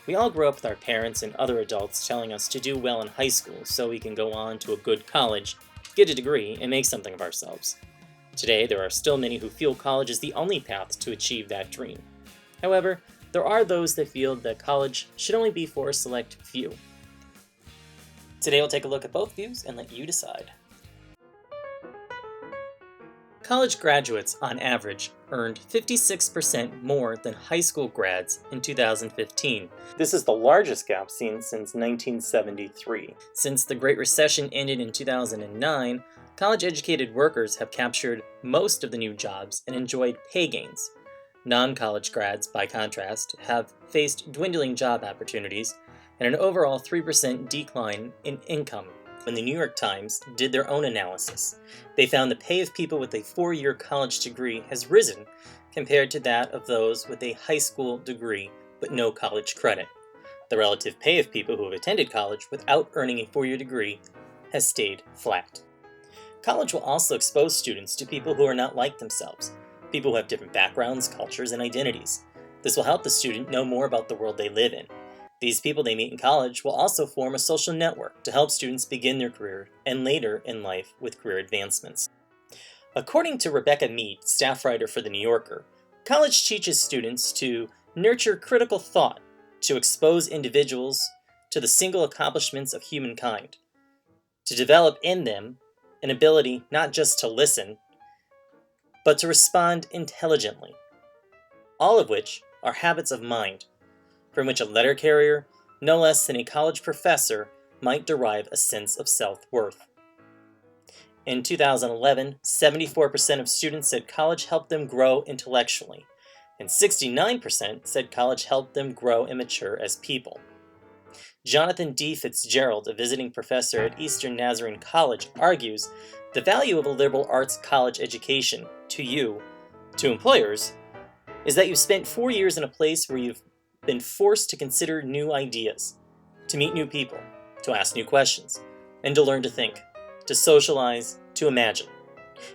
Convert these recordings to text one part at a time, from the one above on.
We all grow up with our parents and other adults telling us to do well in high school so we can go on to a good college, get a degree, and make something of ourselves. Today, there are still many who feel college is the only path to achieve that dream. However, there are those that feel that college should only be for a select few. Today, we'll take a look at both views and let you decide. College graduates, on average, earned 56% more than high school grads in 2015. This is the largest gap seen since 1973. Since the Great Recession ended in 2009, college-educated workers have captured most of the new jobs and enjoyed pay gains. Non-college grads, by contrast, have faced dwindling job opportunities and an overall 3% decline in income. When the New York Times did their own analysis, they found the pay of people with a 4-year college degree has risen compared to that of those with a high school degree but no college credit. The relative pay of people who have attended college without earning a 4-year degree has stayed flat. College will also expose students to people who are not like themselves, people who have different backgrounds, cultures, and identities. This will help the student know more about the world they live in. These people they meet in college will also form a social network to help students begin their career and later in life with career advancements. According to Rebecca Mead, staff writer for The New Yorker, college teaches students to nurture critical thought, to expose individuals to the single accomplishments of humankind, to develop in them an ability not just to listen, but to respond intelligently, all of which are habits of mind, from which a letter carrier, no less than a college professor, might derive a sense of self-worth. In 2011, 74% of students said college helped them grow intellectually, and 69% said college helped them grow and mature as people. Jonathan D. Fitzgerald, a visiting professor at Eastern Nazarene College, argues the value of a liberal arts college education to employers, is that you've spent 4 years in a place where you've been forced to consider new ideas, to meet new people, to ask new questions, and to learn to think, to socialize, to imagine.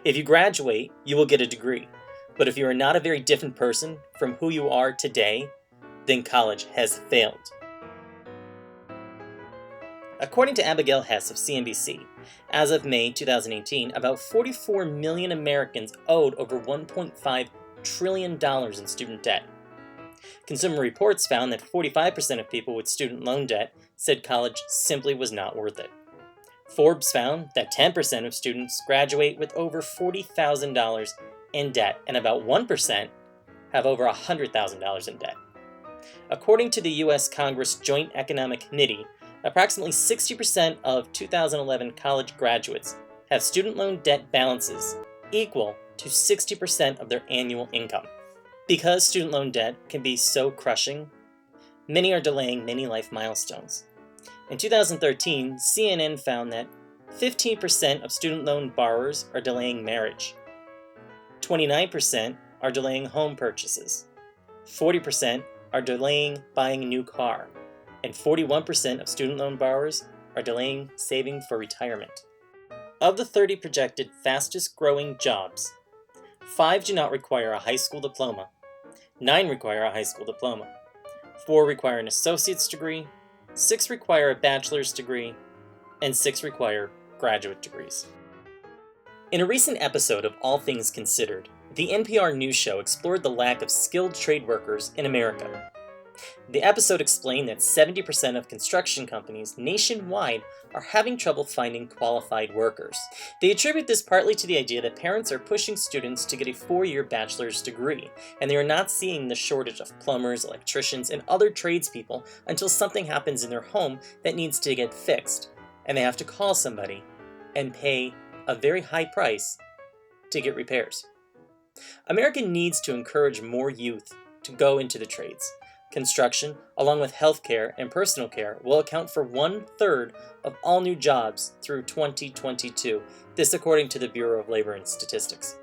If you graduate, you will get a degree, but if you are not a very different person from who you are today, then college has failed. According to Abigail Hess of CNBC, as of May 2018, about 44 million Americans owed over $1.5 trillion in student debt. Consumer Reports found that 45% of people with student loan debt said college simply was not worth it. Forbes found that 10% of students graduate with over $40,000 in debt, and about 1% have over $100,000 in debt. According to the U.S. Congress Joint Economic Committee, approximately 60% of 2011 college graduates have student loan debt balances equal to 60% of their annual income. Because student loan debt can be so crushing, many are delaying many life milestones. In 2013, CNN found that 15% of student loan borrowers are delaying marriage, 29% are delaying home purchases, 40% are delaying buying a new car, and 41% of student loan borrowers are delaying saving for retirement. Of the 30 projected fastest growing jobs, 5 do not require a high school diploma, 9 require a high school diploma, 4 require an associate's degree, 6 require a bachelor's degree, and 6 require graduate degrees. In a recent episode of All Things Considered, the NPR news show explored the lack of skilled trade workers in America. The episode explained that 70% of construction companies nationwide are having trouble finding qualified workers. They attribute this partly to the idea that parents are pushing students to get a 4-year bachelor's degree, and they are not seeing the shortage of plumbers, electricians, and other tradespeople until something happens in their home that needs to get fixed, and they have to call somebody and pay a very high price to get repairs. America needs to encourage more youth to go into the trades. Construction, along with healthcare and personal care, will account for 1/3 of all new jobs through 2022, this according to the Bureau of Labor and Statistics.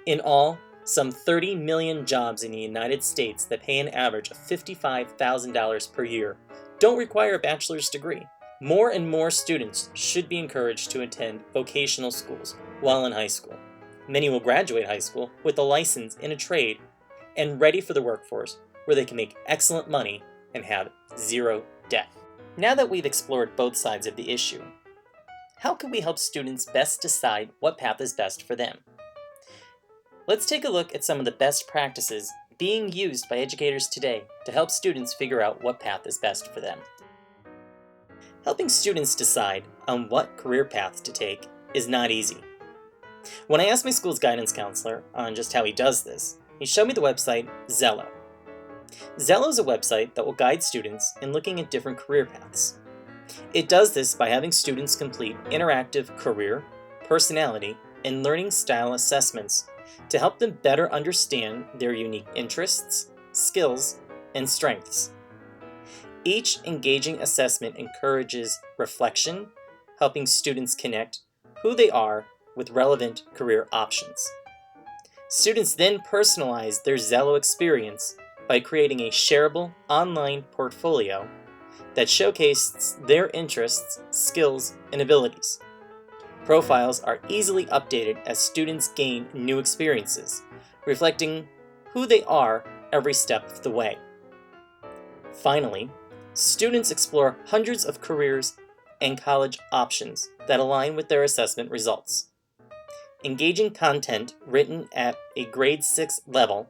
In all, some 30 million jobs in the United States that pay an average of $55,000 per year don't require a bachelor's degree. More and more students should be encouraged to attend vocational schools while in high school. Many will graduate high school with a license in a trade and ready for the workforce, where they can make excellent money and have zero debt. Now that we've explored both sides of the issue, how can we help students best decide what path is best for them? Let's take a look at some of the best practices being used by educators today to help students figure out what path is best for them. Helping students decide on what career path to take is not easy. When I asked my school's guidance counselor on just how he does this, he showed me the website Zello. Zello is a website that will guide students in looking at different career paths. It does this by having students complete interactive career, personality, and learning style assessments to help them better understand their unique interests, skills, and strengths. Each engaging assessment encourages reflection, helping students connect who they are with relevant career options. Students then personalize their Zello experience by creating a shareable online portfolio that showcases their interests, skills, and abilities. Profiles are easily updated as students gain new experiences, reflecting who they are every step of the way. Finally, students explore hundreds of careers and college options that align with their assessment results. Engaging content written at a grade 6 level,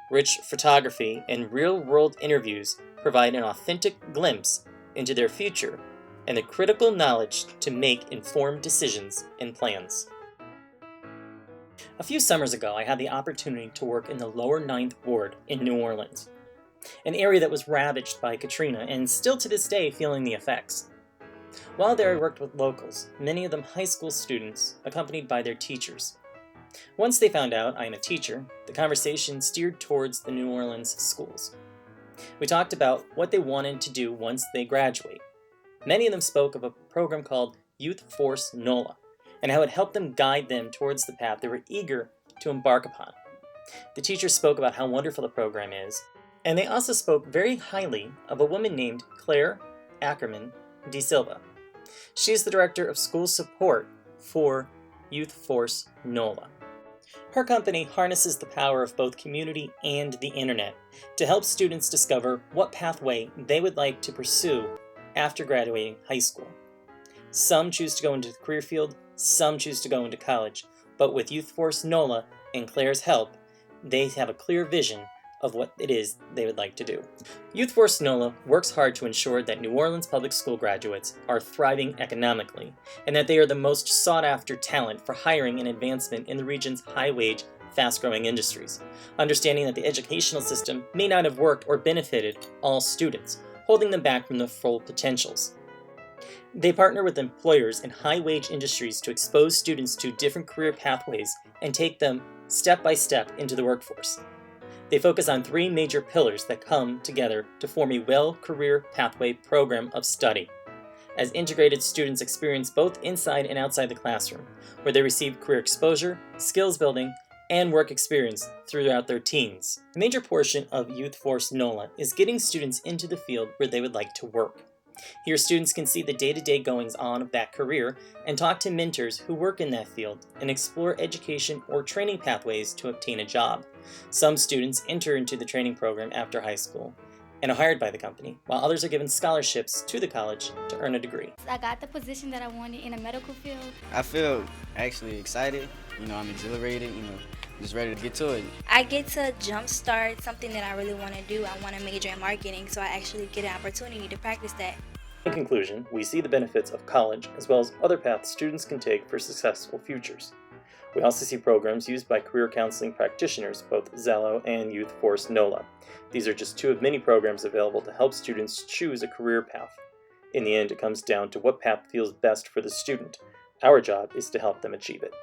rich photography, and real-world interviews provide an authentic glimpse into their future and the critical knowledge to make informed decisions and plans. A few summers ago, I had the opportunity to work in the lower 9th Ward in New Orleans, an area that was ravaged by Katrina and still to this day feeling the effects. While there, I worked with locals, many of them high school students, accompanied by their teachers. Once they found out I am a teacher, the conversation steered towards the New Orleans schools. We talked about what they wanted to do once they graduate. Many of them spoke of a program called Youth Force NOLA, and how it helped them guide them towards the path they were eager to embark upon. The teachers spoke about how wonderful the program is, and they also spoke very highly of a woman named Claire Ackerman De Silva. She is the Director of School Support for Youth Force NOLA. Her company harnesses the power of both community and the internet to help students discover what pathway they would like to pursue after graduating high school. Some choose to go into the career field, some choose to go into college, but with Youth Force NOLA and Claire's help, they have a clear vision of what it is they would like to do. Youth Force NOLA works hard to ensure that New Orleans public school graduates are thriving economically, and that they are the most sought-after talent for hiring and advancement in the region's high-wage, fast-growing industries, understanding that the educational system may not have worked or benefited all students, holding them back from their full potentials. They partner with employers in high-wage industries to expose students to different career pathways and take them step by step into the workforce. They focus on 3 major pillars that come together to form a well-career pathway program of study, as integrated students experience both inside and outside the classroom, where they receive career exposure, skills building, and work experience throughout their teens. A major portion of Youth Force NOLA is getting students into the field where they would like to work. Here, students can see the day-to-day goings-on of that career and talk to mentors who work in that field and explore education or training pathways to obtain a job. Some students enter into the training program after high school and are hired by the company, while others are given scholarships to the college to earn a degree. I got the position that I wanted in the medical field. I feel actually excited, I'm exhilarated, just ready to get to it. I get to jumpstart something that I really want to do. I want to major in marketing, so I actually get an opportunity to practice that. In conclusion, we see the benefits of college as well as other paths students can take for successful futures. We also see programs used by career counseling practitioners, both Zello and Youth Force NOLA. These are just 2 of many programs available to help students choose a career path. In the end, it comes down to what path feels best for the student. Our job is to help them achieve it.